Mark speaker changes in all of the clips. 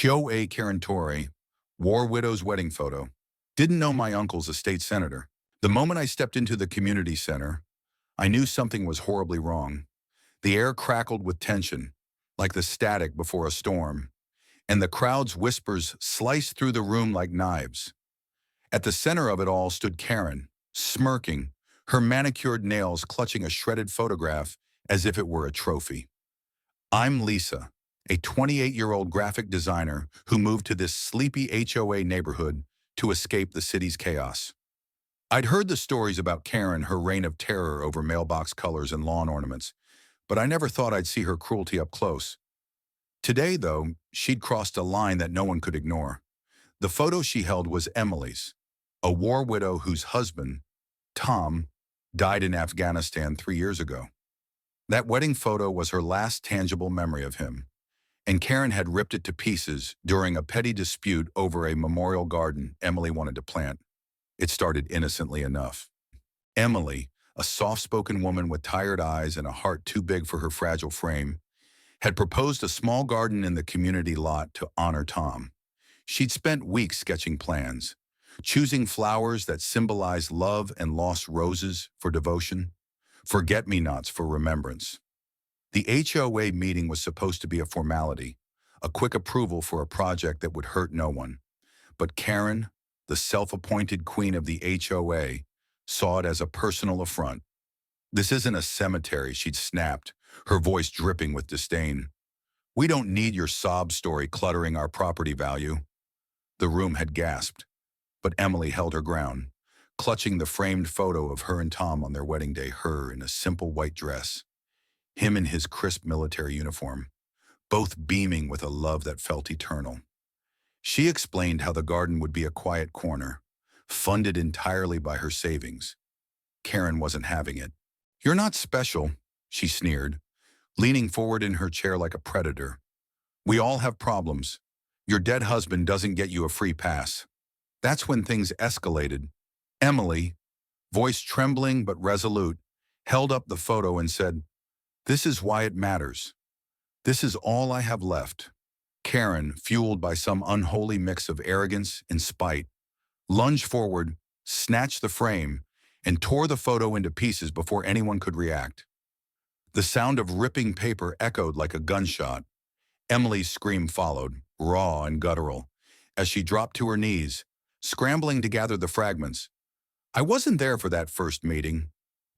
Speaker 1: HOA Karens, war widow's wedding photo. Didn't know my uncle's a state senator. The moment I stepped into the community center, I knew something was horribly wrong. The air crackled with tension, like the static before a storm, and the crowd's whispers sliced through the room like knives. At the center of it all stood Karen, smirking, her manicured nails clutching a shredded photograph as if it were a trophy. I'm Lisa, a 28-year-old graphic designer who moved to this sleepy HOA neighborhood to escape the city's chaos. I'd heard the stories about Karen, her reign of terror over mailbox colors and lawn ornaments, but I never thought I'd see her cruelty up close. Today, though, she'd crossed a line that no one could ignore. The photo she held was Emily's, a war widow whose husband, Tom, died in Afghanistan 3 years ago. That wedding photo was her last tangible memory of him, and Karen had ripped it to pieces during a petty dispute over a memorial garden Emily wanted to plant. It started innocently enough. Emily, a soft-spoken woman with tired eyes and a heart too big for her fragile frame, had proposed a small garden in the community lot to honor Tom. She'd spent weeks sketching plans, choosing flowers that symbolized love and lost roses for devotion, forget-me-nots for remembrance. The HOA meeting was supposed to be a formality, a quick approval for a project that would hurt no one. But Karen, the self-appointed queen of the HOA, saw it as a personal affront. "This isn't a cemetery," she'd snapped, her voice dripping with disdain. "We don't need your sob story cluttering our property value." The room had gasped, but Emily held her ground, clutching the framed photo of her and Tom on their wedding day, her in a simple white dress, him in his crisp military uniform, both beaming with a love that felt eternal. She explained how the garden would be a quiet corner, funded entirely by her savings. Karen wasn't having it. "You're not special," she sneered, leaning forward in her chair like a predator. "We all have problems. Your dead husband doesn't get you a free pass." That's when things escalated. Emily, voice trembling but resolute, held up the photo and said, "This is why it matters. This is all I have left." Karen, fueled by some unholy mix of arrogance and spite, lunged forward, snatched the frame, and tore the photo into pieces before anyone could react. The sound of ripping paper echoed like a gunshot. Emily's scream followed, raw and guttural, as she dropped to her knees, scrambling to gather the fragments. I wasn't there for that first meeting,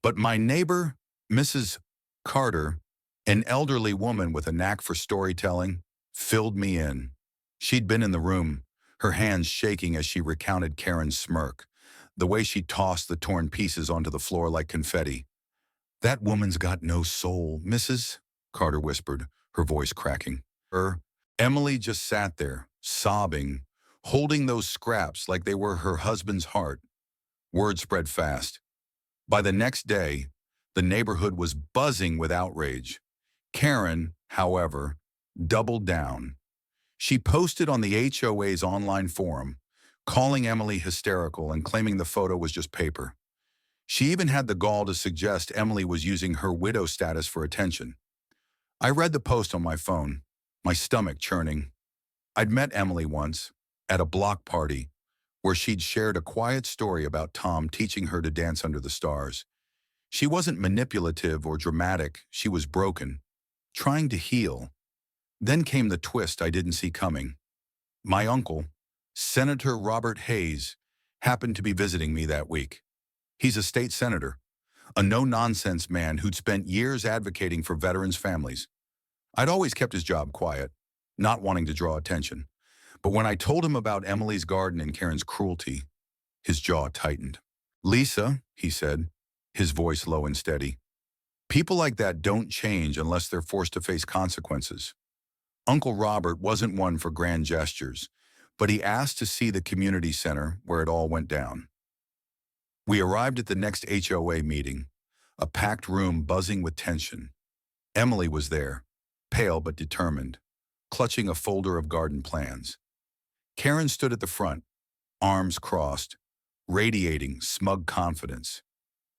Speaker 1: but my neighbor, Mrs. Carter, an elderly woman with a knack for storytelling, filled me in. She'd been in the room, her hands shaking as she recounted Karen's smirk, the way she tossed the torn pieces onto the floor like confetti. "That woman's got no soul, Mrs." Carter whispered, her voice cracking. Emily just sat there, sobbing, holding those scraps like they were her husband's heart. Word spread fast. By the next day, the neighborhood was buzzing with outrage. Karen, however, doubled down. She posted on the HOA's online forum, calling Emily hysterical and claiming the photo was just paper. She even had the gall to suggest Emily was using her widow status for attention. I read the post on my phone, my stomach churning. I'd met Emily once, at a block party, where she'd shared a quiet story about Tom teaching her to dance under the stars. She wasn't manipulative or dramatic, she was broken, trying to heal. Then came the twist I didn't see coming. My uncle, Senator Robert Hayes, happened to be visiting me that week. He's a state senator, a no-nonsense man who'd spent years advocating for veterans' families. I'd always kept his job quiet, not wanting to draw attention. But when I told him about Emily's garden and Karen's cruelty, his jaw tightened. "Lisa," he said, his voice low and steady, "people like that don't change unless they're forced to face consequences." Uncle Robert wasn't one for grand gestures, but he asked to see the community center where it all went down. We arrived at the next HOA meeting, a packed room buzzing with tension. Emily was there, pale but determined, clutching a folder of garden plans. Karen stood at the front, arms crossed, radiating smug confidence.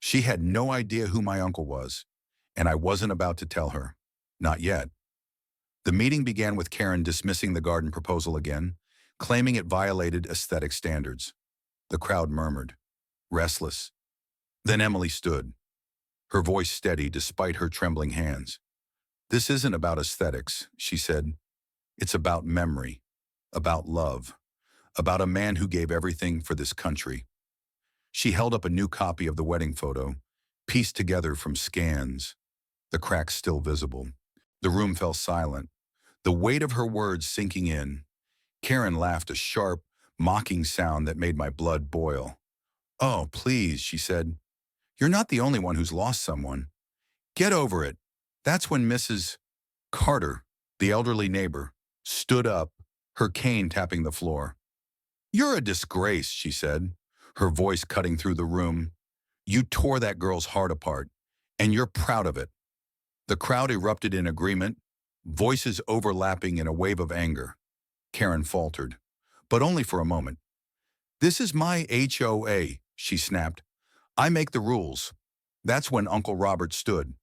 Speaker 1: She had no idea who my uncle was, and I wasn't about to tell her. Not yet. The meeting began with Karen dismissing the garden proposal again, claiming it violated aesthetic standards. The crowd murmured, restless. Then Emily stood, her voice steady despite her trembling hands. "This isn't about aesthetics," she said. "It's about memory, about love, about a man who gave everything for this country." She held up a new copy of the wedding photo, pieced together from scans, the cracks still visible. The room fell silent, the weight of her words sinking in. Karen laughed, a sharp, mocking sound that made my blood boil. "Oh, please," she said. "You're not the only one who's lost someone. Get over it." That's when Mrs. Carter, the elderly neighbor, stood up, her cane tapping the floor. "You're a disgrace," she said, her voice cutting through the room. "You tore that girl's heart apart, and you're proud of it." The crowd erupted in agreement, voices overlapping in a wave of anger. Karen faltered, but only for a moment. "This is my HOA," she snapped. "I make the rules." That's when Uncle Robert stood,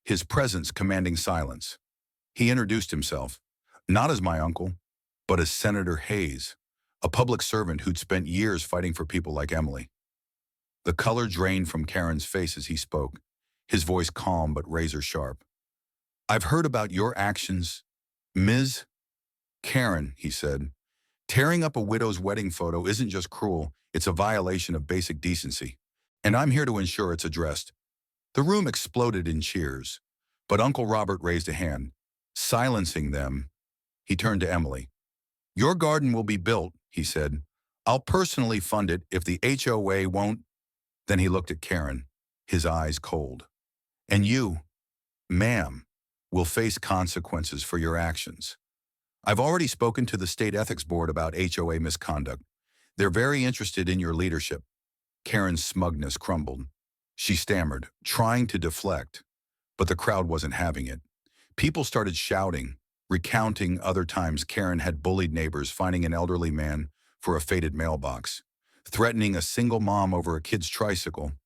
Speaker 1: his presence commanding silence. He introduced himself, not as my uncle, but as Senator Hayes, a public servant who'd spent years fighting for people like Emily. The color drained from Karen's face as he spoke, his voice calm but razor sharp. "I've heard about your actions, Ms. Karen," he said. "Tearing up a widow's wedding photo isn't just cruel, it's a violation of basic decency. And I'm here to ensure it's addressed." The room exploded in cheers, but Uncle Robert raised a hand. Silencing them, he turned to Emily. "Your garden will be built," he said. "I'll personally fund it if the HOA won't." Then he looked at Karen, his eyes cold. "And you, ma'am, will face consequences for your actions. I've already spoken to the State Ethics Board about HOA misconduct. They're very interested in your leadership." Karen's smugness crumbled. She stammered, trying to deflect, but the crowd wasn't having it. People started shouting, recounting other times Karen had bullied neighbors finding an elderly man for a faded mailbox, threatening a single mom over a kid's tricycle.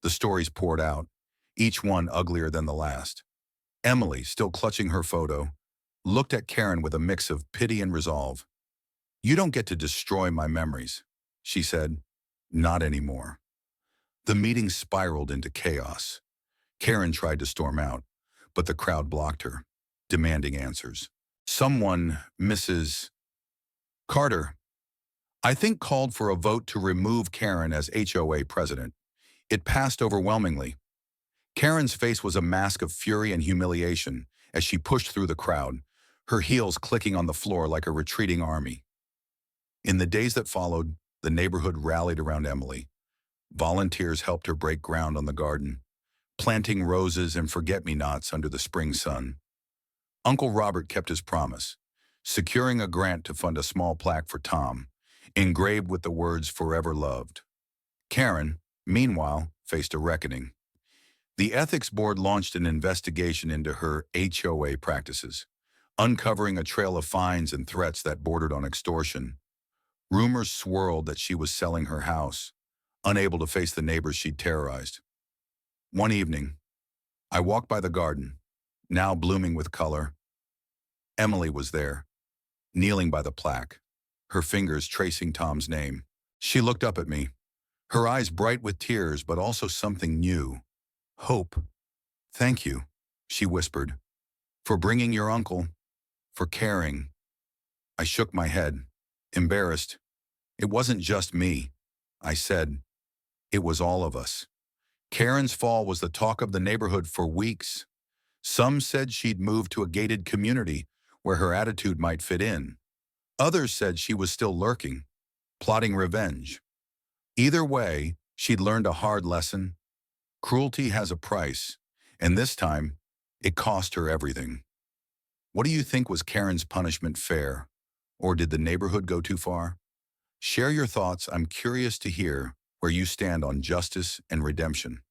Speaker 1: The stories poured out, each one uglier than the last. Emily, still clutching her photo, looked at Karen with a mix of pity and resolve. "You don't get to destroy my memories," she said. "Not anymore." The meeting spiraled into chaos. Karen tried to storm out, but the crowd blocked her, demanding answers. Someone, Mrs. Carter, I think, called for a vote to remove Karen as HOA president. It passed overwhelmingly. Karen's face was a mask of fury and humiliation as she pushed through the crowd, her heels clicking on the floor like a retreating army. In the days that followed, the neighborhood rallied around Emily. Volunteers helped her break ground on the garden, planting roses and forget-me-nots under the spring sun. Uncle Robert kept his promise, securing a grant to fund a small plaque for Tom, engraved with the words "Forever Loved." Karen, meanwhile, faced a reckoning. The Ethics Board launched an investigation into her HOA practices, uncovering a trail of fines and threats that bordered on extortion. Rumors swirled that she was selling her house, unable to face the neighbors she'd terrorized. One evening, I walked by the garden, now blooming with color. Emily was there, kneeling by the plaque, her fingers tracing Tom's name. She looked up at me, her eyes bright with tears, but also something new. "Hope. Thank you," she whispered, "for bringing your uncle, for caring." I shook my head, embarrassed. "It wasn't just me," I said. "It was all of us." Karen's fall was the talk of the neighborhood for weeks. Some said she'd moved to a gated community where her attitude might fit in. Others said she was still lurking, plotting revenge. Either way, she'd learned a hard lesson. Cruelty has a price, and this time, it cost her everything. What do you think? Was Karen's punishment fair? Or did the neighborhood go too far? Share your thoughts. I'm curious to hear where you stand on justice and redemption.